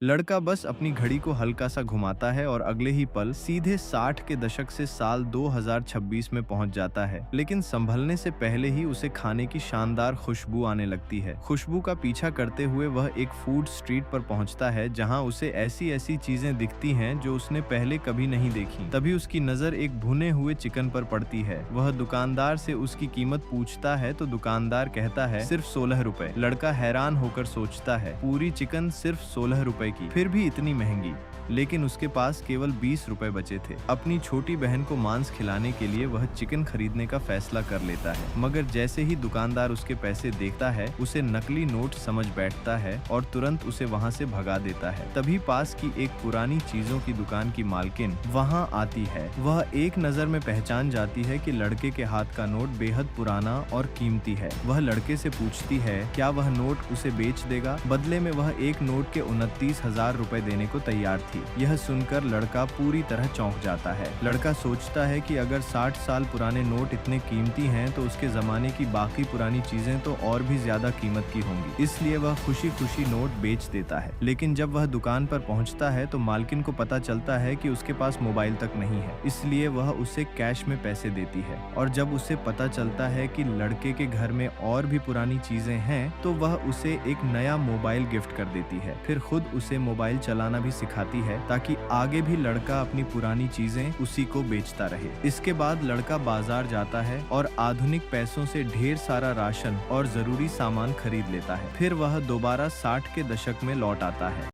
लड़का बस अपनी घड़ी को हल्का सा घुमाता है और अगले ही पल सीधे 60 के दशक से साल 2026 में पहुंच जाता है। लेकिन संभलने से पहले ही उसे खाने की शानदार खुशबू आने लगती है। खुशबू का पीछा करते हुए वह एक फूड स्ट्रीट पर पहुंचता है जहां उसे ऐसी ऐसी चीजें दिखती हैं जो उसने पहले कभी नहीं देखी। तभी उसकी नजर एक भुने हुए चिकन पर पड़ती है। वह दुकानदार से उसकी कीमत पूछता है तो दुकानदार कहता है सिर्फ 16 रुपए। लड़का हैरान होकर सोचता है पूरी चिकन सिर्फ 16 रुपए की, फिर भी इतनी महंगी। लेकिन उसके पास केवल 20 रुपए बचे थे। अपनी छोटी बहन को मांस खिलाने के लिए वह चिकन खरीदने का फैसला कर लेता है, मगर जैसे ही दुकानदार उसके पैसे देखता है उसे नकली नोट समझ बैठता है और तुरंत उसे वहां से भगा देता है। तभी पास की एक पुरानी चीजों की दुकान की मालकिन वहां आती है। वह एक नजर में पहचान जाती है कि लड़के के हाथ का नोट बेहद पुराना और कीमती है। वह लड़के से पूछती है क्या वह नोट उसे बेच देगा। बदले में वह एक नोट के 29,000 रुपए देने को तैयार थी। यह सुनकर लड़का पूरी तरह चौंक जाता है। लड़का सोचता है कि अगर 60 साल पुराने नोट इतने कीमती हैं तो उसके जमाने की बाकी पुरानी चीजें तो और भी ज्यादा कीमत की होंगी। इसलिए वह खुशी खुशी नोट बेच देता है। लेकिन जब वह दुकान पर पहुंचता है तो मालकिन को पता चलता है कि उसके पास मोबाइल तक नहीं है, इसलिए वह उसे कैश में पैसे देती है। और जब उसे पता चलता है कि लड़के के घर में और भी पुरानी चीजें हैं तो वह उसे एक नया मोबाइल गिफ्ट कर देती है। फिर खुद उसे मोबाइल चलाना भी सिखाती है ताकि आगे भी लड़का अपनी पुरानी चीजें उसी को बेचता रहे। इसके बाद लड़का बाजार जाता है और आधुनिक पैसों से ढेर सारा राशन और जरूरी सामान खरीद लेता है। फिर वह दोबारा 60 के दशक में लौट आता है।